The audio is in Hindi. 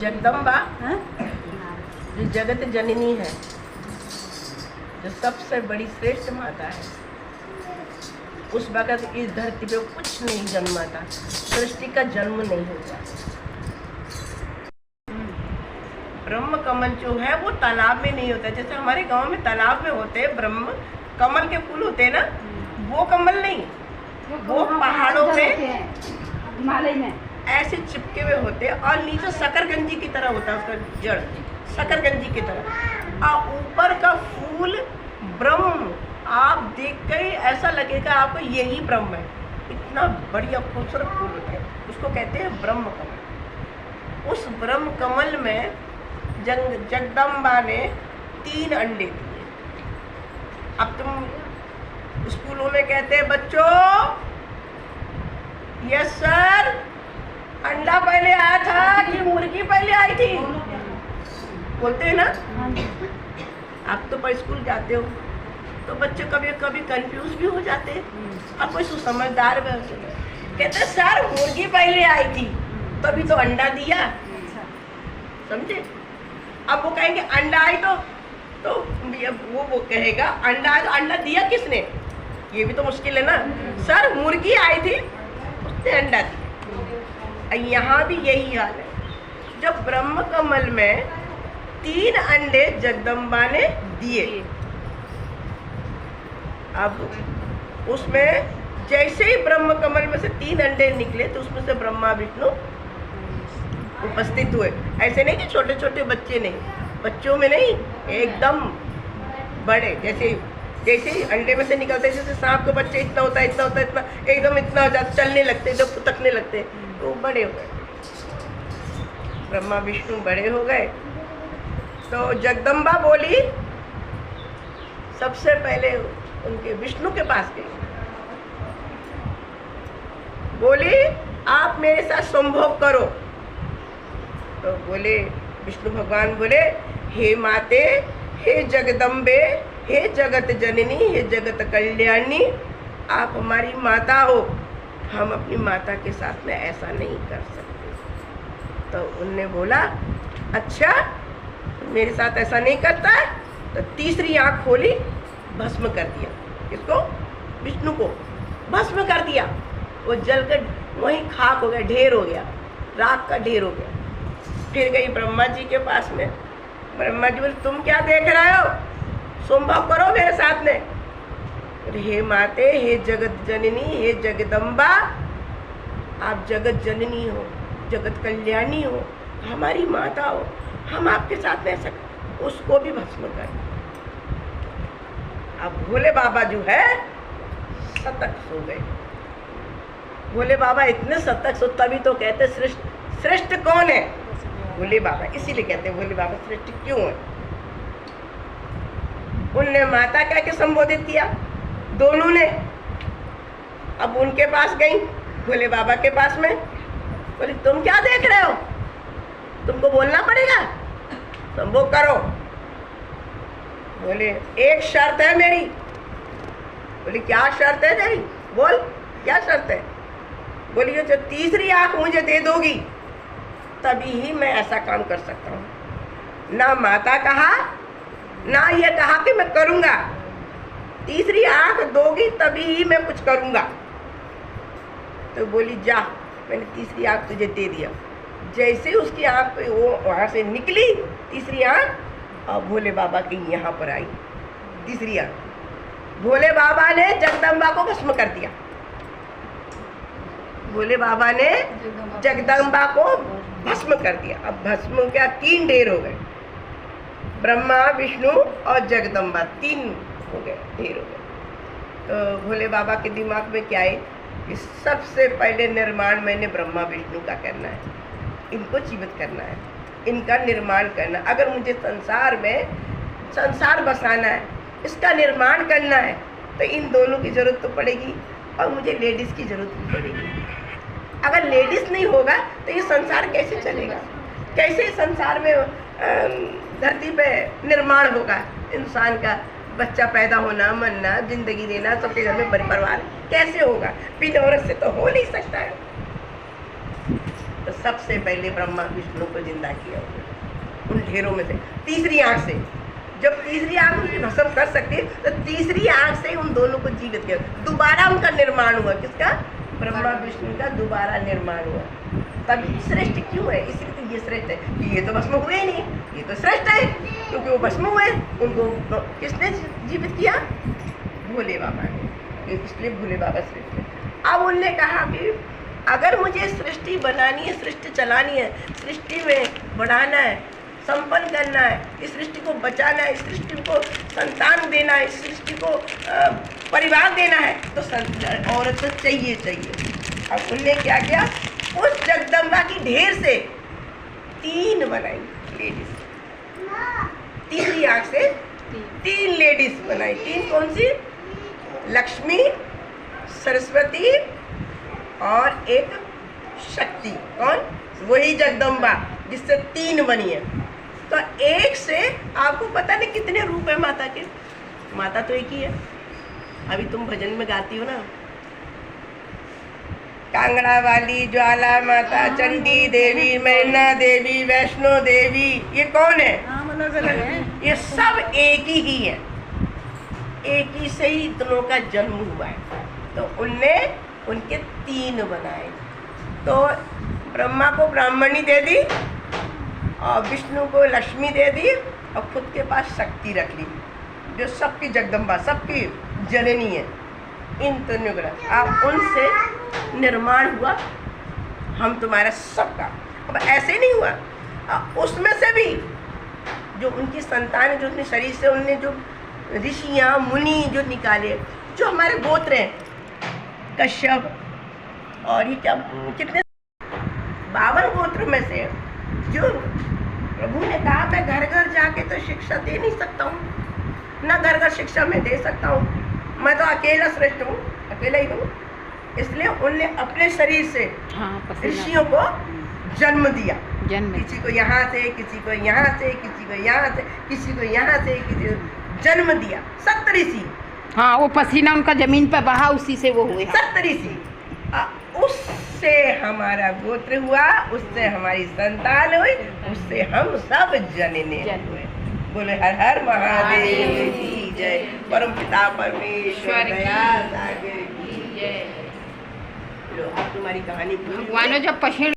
जगदम्बा जो जगत जननी है, जो सबसे बड़ी श्रेष्ठ माता है, उस वक़्त इस धरती पे कुछ नहीं जन्मा था, सृष्टि का जन्म नहीं हुआ। ब्रह्म कमल जो है वो तालाब में नहीं होता, जैसे हमारे गांव में तालाब में होते हैं ब्रह्म कमल के फूल होते हैं ना, वो कमल नहीं, वो पहाड़ों पे हिमालय में ऐसे चिपके हुए होते हैं और नीचे शकरकंजी की तरह होता है उसका जड़, शकरकंजी की तरह, और ऊपर का फूल ब्रह्म। आप देख कर ऐसा लगेगा आपको यही ब्रह्म है, इतना बढ़िया खूबसूरत फूल होता है, उसको कहते हैं ब्रह्म कमल। उस ब्रह्म कमल में जगदम्बा ने 3 अंडे दिए। अब तुम स्कूलों में कहते हैं बच्चों, यस सर, अंडा पहले आया था कि मुर्गी पहले आई थी, बोलते हैं ना। आप तो पर स्कूल जाते हो तो बच्चे कभी कभी कंफ्यूज भी हो जाते हैं, और कोई समझदार भी होते हैं, कहते सर मुर्गी पहले आई थी तभी तो अंडा दिया, समझे। अब वो कहेंगे अंडा आई तो वो कहेगा अंडा आया तो अंडा दिया किसने, ये भी तो मुश्किल है ना। सर मुर्गी आई थी उसने अंडा दिया। यहाँ भी यही हाल है, जब ब्रह्म कमल में 3 अंडे जगदम्बा ने दिए, अब उसमें जैसे ही ब्रह्म कमल में से 3 अंडे निकले तो उसमें से ब्रह्मा विष्णु उपस्थित हुए। ऐसे नहीं कि छोटे छोटे बच्चे नहीं, बच्चों में नहीं, एकदम बड़े, जैसे ही अंडे में से निकलते, जैसे सांप के बच्चे इतना होता है इतना होता है इतना, एकदम इतना हो जाता, चलने लगते, जब फुतकने लगते तो बड़े हो गए, ब्रह्मा विष्णु बड़े हो गए। तो जगदम्बा बोली, सबसे पहले उनके विष्णु के पास गई, बोली आप मेरे साथ संभोग करो। तो बोले विष्णु भगवान बोले, हे माते, हे जगदम्बे, हे जगत जननी, हे जगत कल्याणी, आप हमारी माता हो, हम अपनी माता के साथ में ऐसा नहीं कर सकते। तो उनने बोला अच्छा मेरे साथ ऐसा नहीं करता है, तो तीसरी आँख खोली, भस्म कर दिया, इसको विष्णु को भस्म कर दिया, वो जल कर वहीं खाक हो गया, ढेर हो गया, राख का ढेर हो गया। फिर गई ब्रह्मा जी के पास में, ब्रह्मा जी बोले तुम क्या देख रहे हो, संभव करो मेरे साथ में। हे माते, हे जगत जननी, हे जगदम्बा, आप जगत जननी हो, जगत कल्याणी हो, हमारी माता हो, हम आपके साथ में ऐसा, उसको भी भस्म कर। अब भोले बाबा जो है सतर्क सो गए। भोले बाबा इतने सतर्क सो, तभी तो कहते श्रेष्ठ कौन है, भोले बाबा, इसीलिए कहते हैं भोले बाबा श्रेष्ठ क्यों है। उनने माता कह के संबोधित किया, दोनों ने। अब उनके पास गई, भोले बाबा के पास में, बोले तुम क्या देख रहे हो, तुमको बोलना पड़ेगा, संभोग करो। बोले एक शर्त है मेरी। बोले क्या शर्त है तेरी, बोल क्या शर्त है। बोली जो तीसरी आंख मुझे दे दोगी तभी ही मैं ऐसा काम कर सकता हूँ। ना माता कहा, ना ये कहा कि मैं करूँगा, तीसरी आंख दोगी तभी ही मैं कुछ करूँगा। तो बोली जा, मैंने तीसरी आंख तुझे दे दिया। जैसे ही उसकी आंख वो वहाँ से निकली तीसरी आंख, और भोले बाबा की यहाँ पर आई तीसरी आंख। भोले बाबा ने जगदम्बा को भस्म कर दिया। भोले बाबा ने जगदम्बा को भस्म कर दिया। अब भस्म क्या 3 ढेर हो गए, ब्रह्मा विष्णु और जगदम्बा 3 हो गए, ढेर हो गए। तो भोले बाबा के दिमाग में क्या है कि सबसे पहले निर्माण मैंने ब्रह्मा विष्णु का करना है, इनको जीवित करना है, इनका निर्माण करना। अगर मुझे संसार में संसार बसाना है, इसका निर्माण करना है, तो इन दोनों की ज़रूरत तो पड़ेगी, और मुझे लेडीज़ की ज़रूरत भी पड़ेगी। अगर लेडीज़ नहीं होगा तो ये संसार कैसे चलेगा, कैसे संसार में धरती पे निर्माण होगा, इंसान का बच्चा पैदा होना, मरना, जिंदगी देना, सबके घर में परिवार कैसे होगा, बिना औरत से तो हो नहीं सकता है। तो सबसे पहले ब्रह्मा विष्णु को जिंदा किया उन ढेरों में से, तीसरी आंख से। जब तीसरी आंख उनकी भस्म कर सकती तो तीसरी आंख से उन दोनों को जीवित किया, दोबारा उनका निर्माण हुआ। किसका? ब्रह्मा विष्णु का दोबारा निर्माण हुआ। तभी श्रेष्ठ क्यों है? इसलिए तो ये श्रेष्ठ है कि ये तो भस्म हुए ही नहीं, ये तो श्रेष्ठ है क्योंकि वो भस्म हुए। उनको किसने जीवित किया? भोले बाबा ने, इसलिए भोले बाबा श्रेष्ठ है। अब उनने कहा कि अगर मुझे सृष्टि बनानी है, सृष्टि चलानी है, सृष्टि में बढ़ाना है, संपन्न करना है, इस सृष्टि को बचाना है, इस सृष्टि को संतान देना है, इस सृष्टि को परिवार देना है, तो औरत तो चाहिए। अब उनने क्या किया? उस जगदम्बा की ढेर से 3 बनाई लेडीज, तीसरी आंख से 3 लेडीज बनाई। 3 कौन सी? लक्ष्मी, सरस्वती और एक शक्ति। कौन? वही जगदम्बा जिससे 3 बनी है। तो एक से आपको पता नहीं कितने रूप है माता के। माता तो एक ही है। अभी तुम भजन में गाती हो ना, कांगड़ा वाली, ज्वाला माता, चंडी देवी, मैना देवी, वैष्णो देवी, ये कौन है? अलग अलग है। ये सब एक ही है, एक ही से ही दोनों का जन्म हुआ है। तो उनने उनके 3 बनाए। तो ब्रह्मा को ब्राह्मणी दे दी और विष्णु को लक्ष्मी दे दी और खुद के पास शक्ति रख ली, जो सबकी जगदम्बा, सबकी जननी है। इन तीनों का अब उनसे निर्माण हुआ हम तुम्हारा सबका। अब ऐसे नहीं हुआ, उसमें से भी जो उनकी संतान, जो अपने शरीर से उनने जो ऋषियाँ मुनि जो निकाले, जो हमारे गोत्र हैं, कश्यप और ये क्या कितने 52 गोत्र में से, जो प्रभु ने कहा मैं घर घर जाके तो शिक्षा दे नहीं सकता हूँ, ना घर घर शिक्षा मैं दे सकता हूँ, मैं तो अकेला श्रेष्ठ हूँ, अकेला ही हूँ। इसलिए उनने अपने शरीर से ऋषियों को जन्म दिया। किसी को यहाँ से, किसी को यहाँ से, किसी को यहाँ से, किसी को यहाँ से, किसी को जन्म दिया। 7 ऋषि। हाँ, वो पसीना उनका जमीन पर बहा, उसी से वो हुए। 7 ऋषि। उससे हमारा गोत्र हुआ, उससे हमारी संतान हुई, उससे हम सब जनने हुए। बोले हर हर महादेव की जय। परम पिता परमेश्वर दया सागर की जय। लो अब तुम्हारी कहानी भगवान जब पसीना